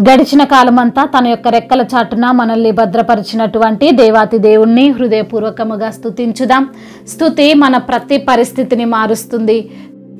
గడిచిన కాలమంతా తన యొక్క రెక్కల చాటున మనల్ని భద్రపరిచినటువంటి దేవాతి దేవుణ్ణి హృదయపూర్వకముగా స్తుతించుదాం. స్తుతి మన ప్రతి పరిస్థితిని మారుస్తుంది.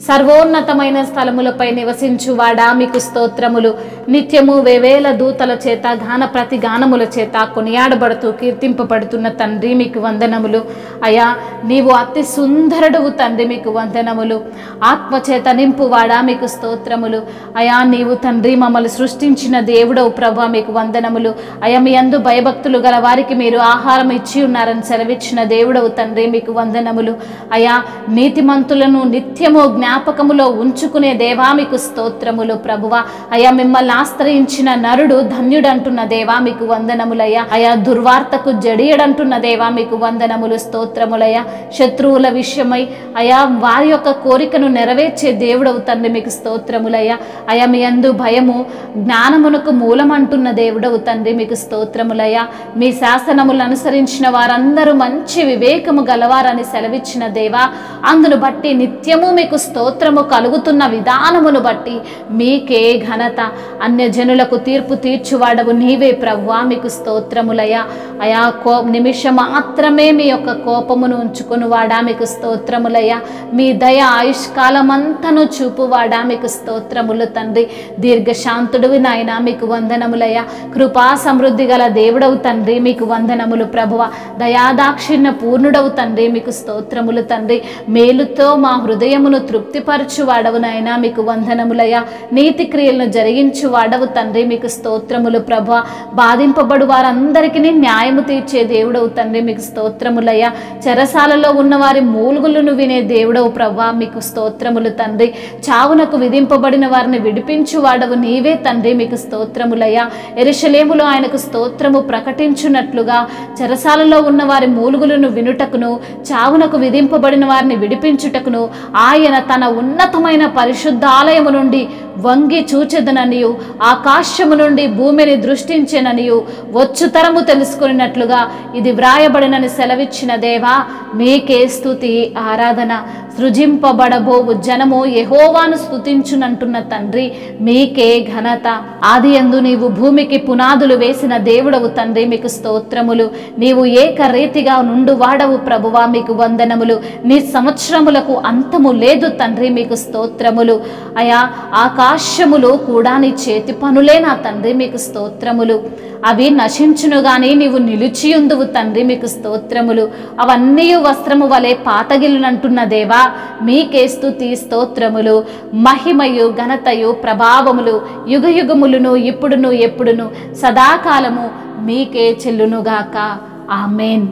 సర్వోన్నతమైన స్థలములపై నివసించువాడా మీకు స్తోత్రములు. నిత్యము వేవేల దూతల చేత గాన ప్రతి గానముల చేత కొనియాడబడుతూ కీర్తింపబడుతున్న తండ్రి మీకు వందనములు. అయా నీవు అతి సుందరుడువు తండ్రి మీకు వందనములు. ఆత్మచేత నింపువాడా మీకు స్తోత్రములు. అయా నీవు తండ్రి మమ్మల్ని సృష్టించిన దేవుడవు ప్రభా మీకు వందనములు. అయా మీ యందు భయభక్తులు గల వారికి మీరు ఆహారం ఇచ్చి ఉన్నారని సెలవిచ్చిన దేవుడవు తండ్రి మీకు వందనములు. అయా నీతిమంతులను నిత్యము జ్ఞాపకములో ఉంచుకునే దేవా మీకు స్తోత్రములు ప్రభువా. అయా మిమ్మల్ని ఆశ్రయించిన నరుడు ధన్యుడంటున్న దేవా మీకు వందనములయ్యా. అయా దుర్వార్తకు జడియడంటున్న దేవా మీకు వందనములు స్తోత్రములయ్యా. శత్రువుల విషయమై అయా వారి యొక్క కోరికను నెరవేర్చే దేవుడవు తండ్రి మీకు స్తోత్రములయ్యా. అయా మీ యందు భయము జ్ఞానమునకు మూలమంటున్న దేవుడవు తండ్రి మీకు స్తోత్రములయ్యా. మీ శాసనములు అనుసరించిన వారందరూ మంచి వివేకము గలవారని సెలవిచ్చిన దేవా, అందును బట్టి నిత్యము మీకు స్తోత్రము కలుగుతున్న విధానమును బట్టి మీకే ఘనత. అన్యజనులకు తీర్పు తీర్చువాడవు నీవే ప్రభువా మీకు స్తోత్రములయ్యా. అయా నిమిషం మాత్రమే మీ యొక్క కోపమును ఉంచుకుని వాడా మీకు స్తోత్రములయ్యా. మీ దయ ఆయుష్కాలమంతను చూపువాడా మీకు స్తోత్రములు తండ్రి. దీర్ఘశాంతుడివి నాయన మీకు వందనములయ్యా. కృపా సమృద్ధి గల దేవుడవు తండ్రి మీకు వందనములు ప్రభువ. దయాదాక్షిణ్య పూర్ణుడవు తండ్రి మీకు స్తోత్రములు తండ్రి. మేలుతో మా హృదయమును తృప్తిపరచువాడవు నాయనా మీకు వందనములయ్యా. నీతి క్రియలను జరిగించువాడవు తండ్రి మీకు స్తోత్రములు ప్రభువా. బాధింపబడు వారందరికీ న్యాయము తీర్చే దేవుడవు తండ్రి మీకు స్తోత్రములయ్యా. చెరసాలలో ఉన్న వారి మూలుగులను వినే దేవుడవు ప్రభువా మీకు స్తోత్రములు తండ్రి. చావునకు విధింపబడిన వారిని విడిపించువాడవు నీవే తండ్రి మీకు స్తోత్రములయ్యా. యెరూషలేములో ఆయనకు స్తోత్రము ప్రకటించున్నట్లుగా చెరసాలలో ఉన్న వారి మూలుగులను వినుటకును చావునకు విధింపబడిన వారిని విడిపించుటకును ఆయన తన ఉన్నతమైన పరిశుద్ధాలయము నుండి వంగి చూచెదననియు ఆకాశము నుండి భూమిని దృష్టించెననియు వచ్చు తరము తెలుసుకున్నట్లుగా ఇది వ్రాయబడినని సెలవిచ్చిన దేవా మీకే స్తుతి ఆరాధన. సృజింపబడబోవు జనము యెహోవాను స్తుతించునంటున్న తండ్రి మీకే ఘనత. ఆదియందు నీవు భూమికి పునాదులు వేసిన దేవుడవు తండ్రి మీకు స్తోత్రములు. నీవు ఏకరీతిగా నుండు వాడవు ప్రభువా మీకు వందనములు. నీ సంవత్సరములకు అంతము లేదు తండ్రి మీకు స్తోత్రములు. అయా ఆకాశములు కూడా నీ చేతి పనులే నా తండ్రి మీకు స్తోత్రములు. అవి నశించును గాని నీవు నిలిచియుందువు తండ్రి మీకు స్తోత్రములు. అవన్నీ వస్త్రము వలె పాతగిలునంటున్న దేవా మీకే స్తుతి స్తోత్రములు. మహిమయు ఘనతయు ప్రభావములు యుగయుగములను ఇప్పుడును ఎప్పుడును సదాకాలము మీకే చెల్లునుగాక. ఆమేన్.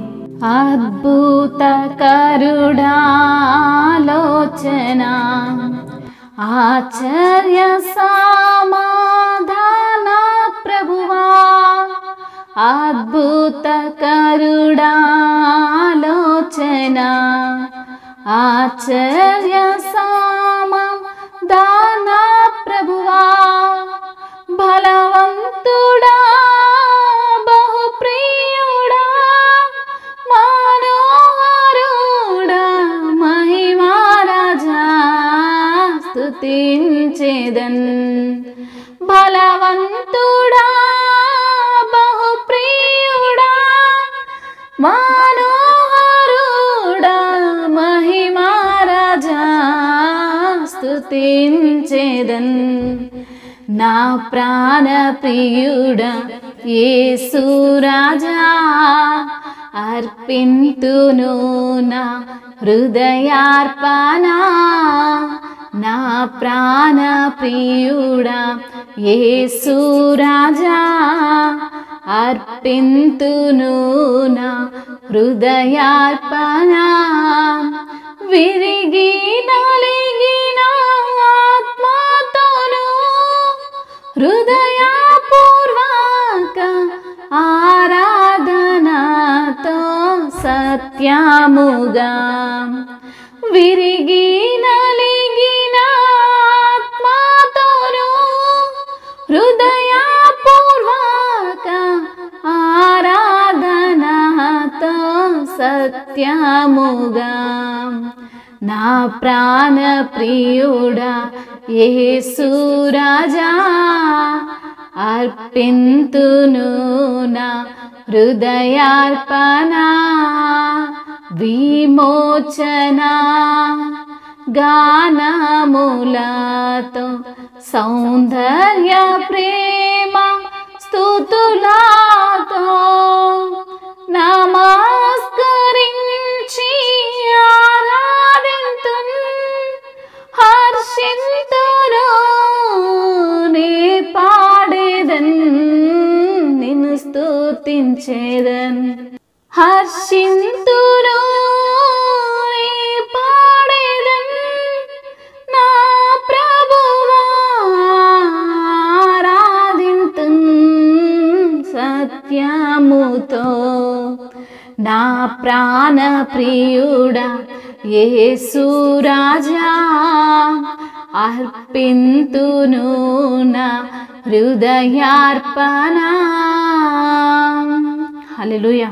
అద్భుత కరుడా ఆలోచన ఆచార్య సమాధాన ప్రభువా. అద్భుత కరుడా ఆలోచన ఆచార్య సమాధాన ప్రభువా. బలవంతుడా బహుప్రియుడా మనోహరుడా మహిమారాజా స్తుతించెదన్. బలవంతుడా బహుప్రియుడా మనోహరుడా మహిమారాజా స్తుతించెదన్. నా ప్రాణ ప్రియుడా యేసు రాజా అర్పింతును నా హృదయార్పణ. నా ప్రాణ ప్రియుడా యేసు రాజా అర్పింతును నా హృదయార్పణ. విరిగి నలిగిన ఆత్మతోను హృదయపూర్వక ఆరాధనతో సత్యముగా. విరిగి నలిగిన ఆత్మతోను హృదయపూర్వక ఆరాధనతో సత్యముగా. నా ప్రాణ ప్రియుడా యేసు రాజా అర్పింతును నా హృదయార్పణ విమోచన గానములతో సౌందర్య ప్రేమ స్తుతులతో నమస్కరించి ఆరాధింతున్ హర్షింతును నే పాడేదన్ నిన్ను స్తుతించేదన్ హర్షింతును నే పాడేదన్ నా ప్రభువా ఆరాధింతున్ సత్యముతో నా ప్రాణ ప్రియుడా యేసు రాజా అర్పింతును నా హృదయార్పణ. హల్లెలూయా.